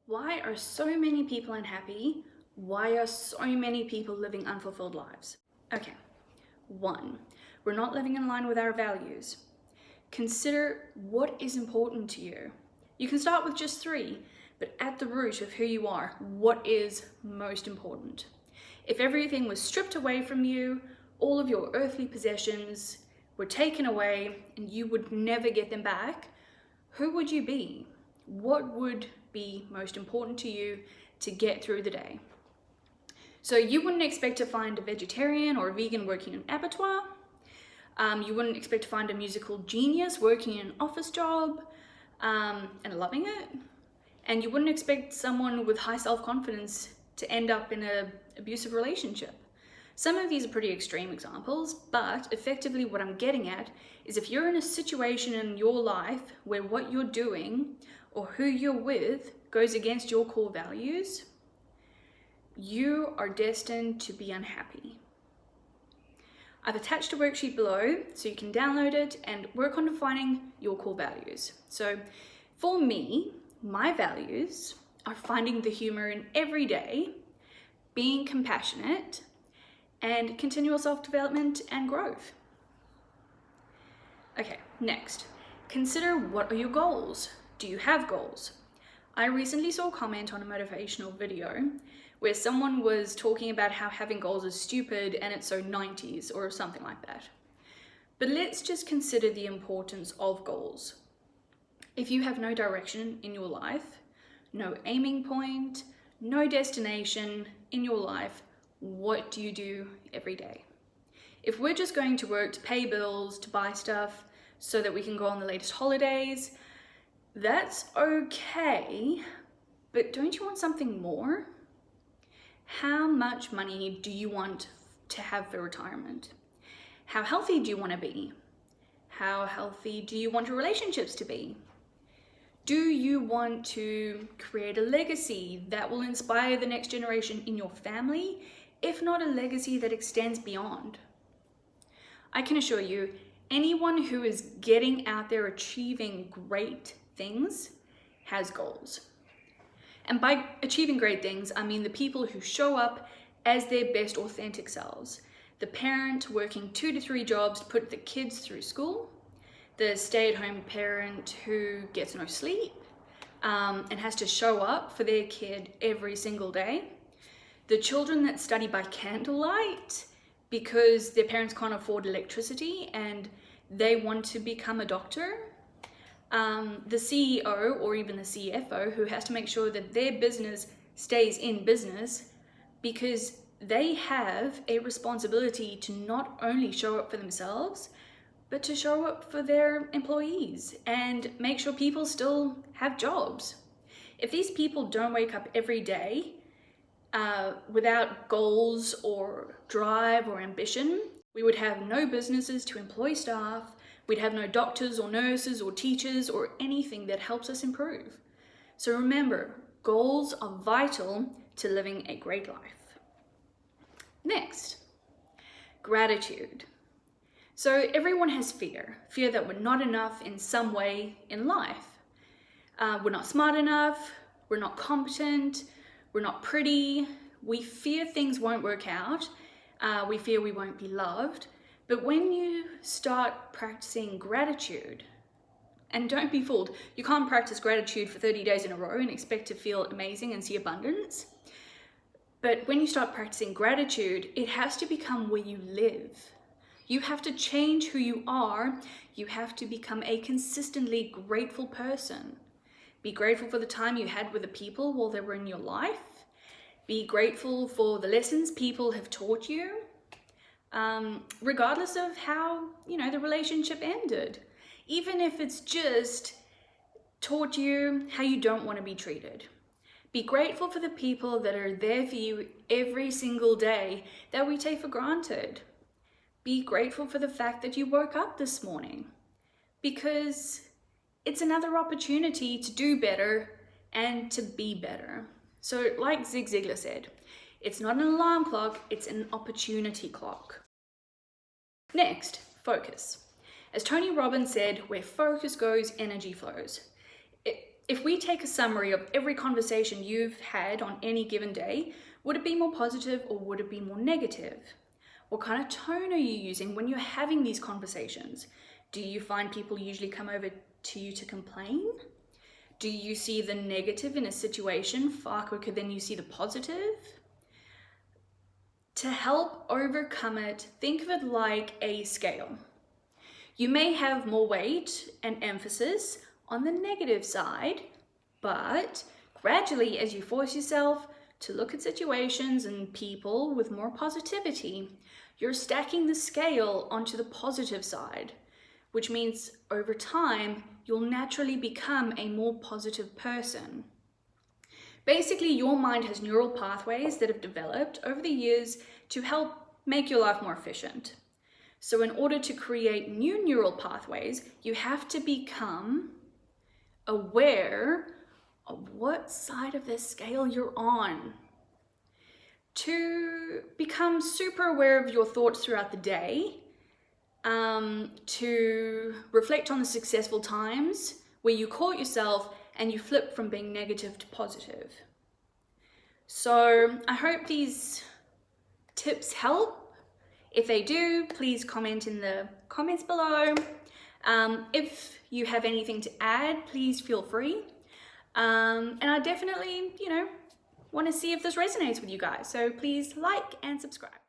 Why are so many people unhappy? Why are so many people living unfulfilled lives? Okay, 1. We're not living in line with our values. Consider what is important to you. You can start with just 3, but at the root of who you are, what is most important? If everything was stripped away from you, all of your earthly possessions were taken away, and you would never get them back, who would you be? What would be most important to you to get through the day? So you wouldn't expect to find a vegetarian or a vegan working in an abattoir. You wouldn't expect to find a musical genius working in an office job and loving it. And you wouldn't expect someone with high self-confidence to end up in an abusive relationship. Some of these are pretty extreme examples, but effectively what I'm getting at is if you're in a situation in your life where what you're doing or who you're with goes against your core values, you are destined to be unhappy. I've attached a worksheet below so you can download it and work on defining your core values. So for me, my values are finding the humor in every day, being compassionate, and continual self-development and growth. Okay, next, consider what are your goals? Do you have goals? I recently saw a comment on a motivational video where someone was talking about how having goals is stupid and it's so 90s or something like that. But let's just consider the importance of goals. If you have no direction in your life, no aiming point, no destination in your life, what do you do every day? If we're just going to work to pay bills, to buy stuff so that we can go on the latest holidays, that's okay, but don't you want something more? How much money do you want to have for retirement? How healthy do you want to be? How healthy do you want your relationships to be? Do you want to create a legacy that will inspire the next generation in your family, if not a legacy that extends beyond? I can assure you, anyone who is getting out there achieving great things has goals. And by achieving great things, I mean the people who show up as their best authentic selves. The parent working 2 to 3 jobs to put the kids through school, the stay-at-home parent who gets no sleep and has to show up for their kid every single day, the children that study by candlelight because their parents can't afford electricity and they want to become a doctor, the CEO or even the CFO who has to make sure that their business stays in business because they have a responsibility to not only show up for themselves, but to show up for their employees and make sure people still have jobs. If these people don't wake up every day without goals or drive or ambition, we would have no businesses to employ staff, we'd have no doctors or nurses or teachers or anything that helps us improve. So remember, goals are vital to living a great life. Next, gratitude. So everyone has fear that we're not enough in some way in life. We're not smart enough, we're not competent, we're not pretty, we fear things won't work out, we fear we won't be loved. But when you start practicing gratitude, and don't be fooled, you can't practice gratitude for 30 days in a row and expect to feel amazing and see abundance. But when you start practicing gratitude, it has to become where you live. You have to change who you are. You have to become a consistently grateful person. Be grateful for the time you had with the people while they were in your life. Be grateful for the lessons people have taught you, regardless of how, the relationship ended. Even if it's just taught you how you don't want to be treated. Be grateful for the people that are there for you every single day that we take for granted. Be grateful for the fact that you woke up this morning, because it's another opportunity to do better and to be better. So like Zig Ziglar said, it's not an alarm clock, it's an opportunity clock. Next, focus. As Tony Robbins said, where focus goes, energy flows. If we take a summary of every conversation you've had on any given day, would it be more positive or would it be more negative? What kind of tone are you using when you're having these conversations? Do you find people usually come over to you to complain? Do you see the negative in a situation far quicker than you see the positive? To help overcome it, think of it like a scale. You may have more weight and emphasis on the negative side, but gradually, as you force yourself to look at situations and people with more positivity, you're stacking the scale onto the positive side, which means over time, you'll naturally become a more positive person. Basically, your mind has neural pathways that have developed over the years to help make your life more efficient. So in order to create new neural pathways, you have to become aware of what side of the scale you're on. To become super aware of your thoughts throughout the day, to reflect on the successful times where you caught yourself and you flip from being negative to positive. So I hope these tips help. If they do, please comment in the comments below. If you have anything to add, please feel free. And I definitely, want to see if this resonates with you guys. So please like and subscribe.